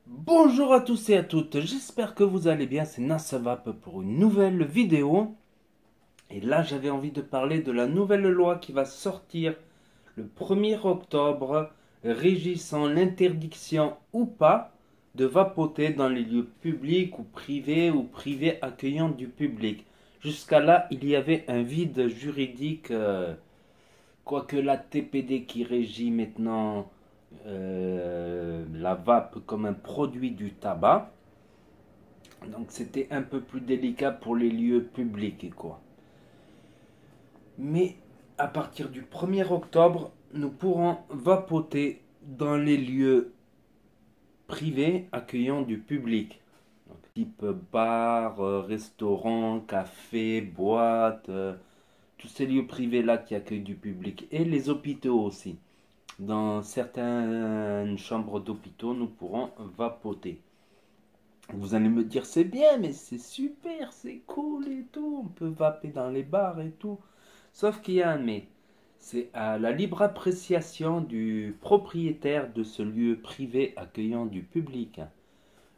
Bonjour à tous et à toutes, j'espère que vous allez bien, c'est Nassavap pour une nouvelle vidéo. Et là j'avais envie de parler de la nouvelle loi qui va sortir le 1er octobre régissant l'interdiction ou pas de vapoter dans les lieux publics ou privés accueillant du public. Jusqu'à là il y avait un vide juridique, quoique la TPD qui régit maintenant la vape comme un produit du tabac. Donc c'était un peu plus délicat pour les lieux publics, quoi. Mais à partir du 1er octobre, nous pourrons vapoter dans les lieux privés accueillant du public. Donc, type bar, restaurant, café, boîte, tous ces lieux privés là qui accueillent du public. Et les hôpitaux aussi. Dans certaines chambres d'hôpitaux, nous pourrons vapoter. Vous allez me dire, c'est bien, mais c'est super, c'est cool et tout. On peut vaper dans les bars et tout. Sauf qu'il y a un mais. C'est à la libre appréciation du propriétaire de ce lieu privé accueillant du public.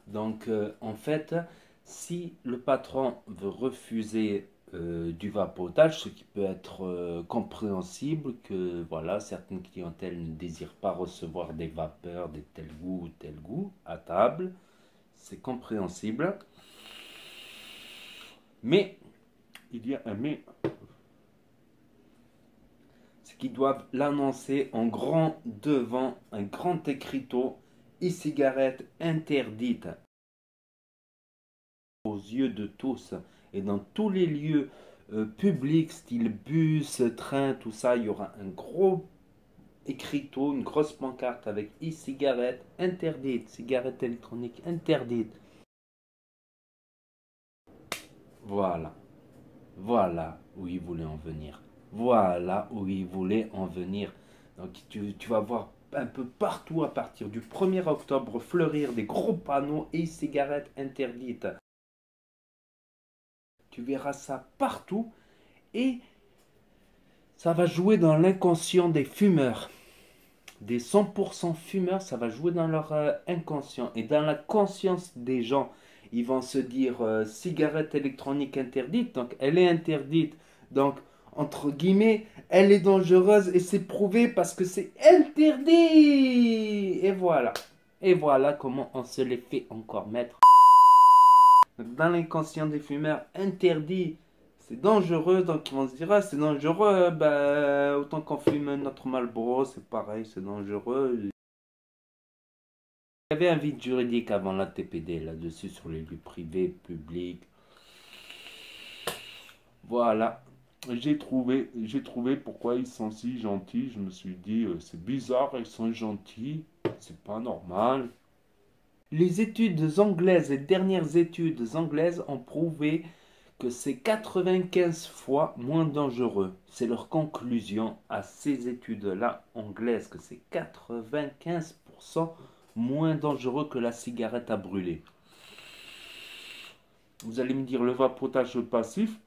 Donc, en fait, si le patron veut refuser du vapotage, ce qui peut être compréhensible, que voilà, certaines clientèles ne désirent pas recevoir des vapeurs de tel goût à table, c'est compréhensible. Mais, il y a un mais, c'est qu'ils doivent l'annoncer en grand devant un grand écriteau, e-cigarette interdite aux yeux de tous. Et dans tous les lieux publics, style bus, train, tout ça, il y aura un gros écriteau, une grosse pancarte avec e-cigarette interdite, cigarette électronique interdite. Voilà. Voilà où il voulait en venir. Voilà où il voulait en venir. Donc tu vas voir un peu partout à partir du 1er octobre fleurir des gros panneaux et cigarettes interdites. Tu verras ça partout et ça va jouer dans l'inconscient des fumeurs. Des 100% fumeurs, ça va jouer dans leur inconscient et dans la conscience des gens. Ils vont se dire cigarette électronique interdite, donc elle est interdite. Donc, entre guillemets, elle est dangereuse et c'est prouvé parce que c'est interdit. Et voilà. Et voilà comment on se les fait encore mettre. Donc, dans l'inconscient des fumeurs, interdit. C'est dangereux, donc ils vont se dire, ah, c'est dangereux, bah, autant qu'on fume notre Marlboro, c'est pareil, c'est dangereux. Il y avait un vide juridique avant la TPD là-dessus, sur les lieux privés, publics. Voilà, j'ai trouvé pourquoi ils sont si gentils. Je me suis dit, c'est bizarre, ils sont gentils, c'est pas normal. Les études anglaises, les dernières études anglaises ont prouvé que c'est 95 fois moins dangereux. C'est leur conclusion à ces études-là anglaises, que c'est 95% moins dangereux que la cigarette à brûler. Vous allez me dire le vapotage passif.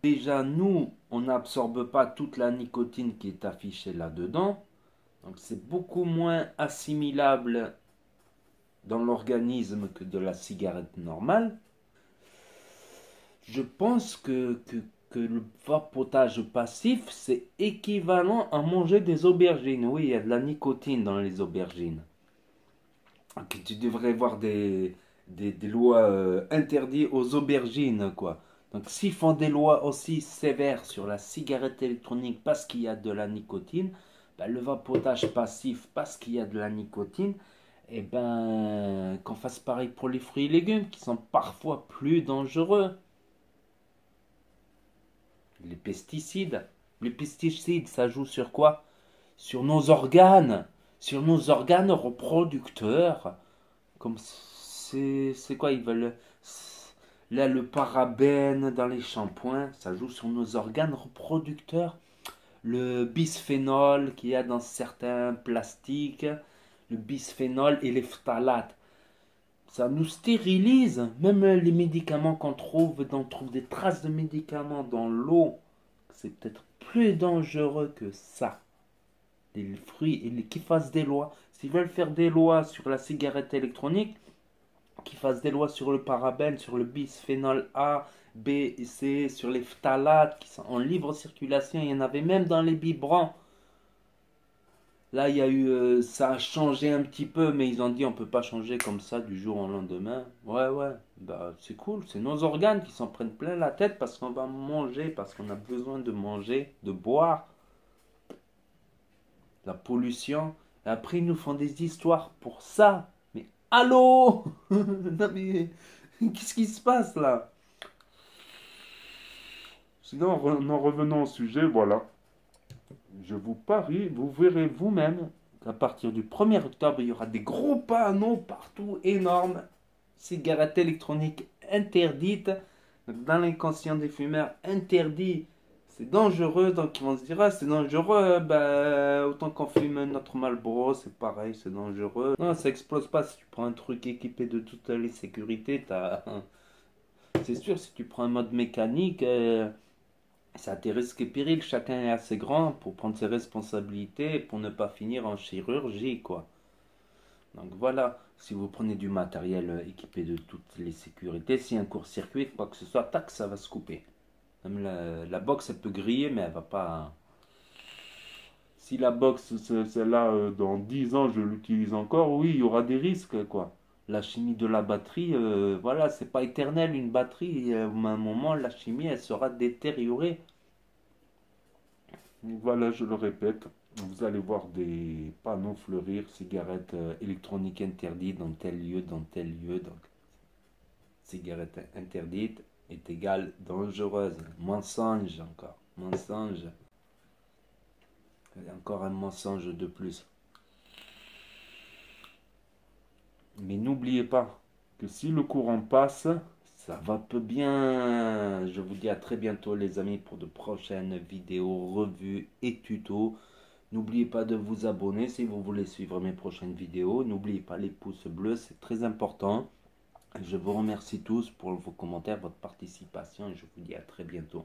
Déjà, nous, on n'absorbe pas toute la nicotine qui est affichée là-dedans. Donc c'est beaucoup moins assimilable dans l'organisme que de la cigarette normale. Je pense que le vapotage passif, c'est équivalent à manger des aubergines. Oui, il y a de la nicotine dans les aubergines. Donc, tu devrais voir des lois interdites aux aubergines, quoi. Donc, s'ils font des lois aussi sévères sur la cigarette électronique parce qu'il y a de la nicotine, ben, le vapotage passif parce qu'il y a de la nicotine, et ben, qu'on fasse pareil pour les fruits et légumes qui sont parfois plus dangereux. Les pesticides. Les pesticides, ça joue sur quoi? Sur nos organes. Sur nos organes reproducteurs. Comme c'est quoi? Ils veulent. Là, le parabène dans les shampoings, ça joue sur nos organes reproducteurs. Le bisphénol qu'il y a dans certains plastiques. Le bisphénol et les phtalates. Ça nous stérilise. Même les médicaments qu'on trouve, on trouve des traces de médicaments dans l'eau. C'est peut-être plus dangereux que ça. les fruits, et qu'ils fassent des lois. S'ils veulent faire des lois sur la cigarette électronique, qu'ils fassent des lois sur le parabène, sur le bisphénol A, B et C, sur les phtalates qui sont en libre circulation. Il y en avait même dans les biberons. Là, il y a eu, ça a changé un petit peu, mais ils ont dit on peut pas changer comme ça du jour au lendemain. Ouais, ouais, bah c'est cool, c'est nos organes qui s'en prennent plein la tête parce qu'on va manger, parce qu'on a besoin de manger, de boire, la pollution. Et après, ils nous font des histoires pour ça. Mais allô? Non mais, qu'est-ce qui se passe là? Sinon, en revenant au sujet, voilà. Je vous parie, vous verrez vous-même. À partir du 1er octobre, il y aura des gros panneaux partout, énormes. Cigarettes électroniques interdites. Donc, dans l'inconscient des fumeurs, interdit. C'est dangereux, donc ils vont se dire, ah, c'est dangereux, bah, autant qu'on fume notre Marlboro, c'est pareil, c'est dangereux. Non, ça explose pas si tu prends un truc équipé de toutes les sécurités, c'est sûr, si tu prends un mode mécanique, c'est à tes risques et périls, chacun est assez grand pour prendre ses responsabilités et pour ne pas finir en chirurgie, quoi. Donc voilà, si vous prenez du matériel équipé de toutes les sécurités, si un court-circuit, quoi que ce soit, tac, ça va se couper. Même la box, elle peut griller, mais elle va pas. Si la box, celle-là, dans 10 ans, je l'utilise encore, oui, il y aura des risques, quoi. La chimie de la batterie, voilà, c'est pas éternel une batterie. À un moment, la chimie, elle sera détériorée. Voilà, je le répète, vous allez voir des panneaux fleurir, cigarettes électroniques interdites dans tel lieu, dans tel lieu. Donc, Cigarette interdite est égale dangereuse. Mensonge encore. Mensonge. Et encore un mensonge de plus. mais n'oubliez pas que si le courant passe, Ça va peu bien. Je vous dis à très bientôt les amis pour de prochaines vidéos, revues et tutos. N'oubliez pas de vous abonner si vous voulez suivre mes prochaines vidéos. N'oubliez pas les pouces bleus, c'est très important. Je vous remercie tous pour vos commentaires, votre participation et je vous dis à très bientôt.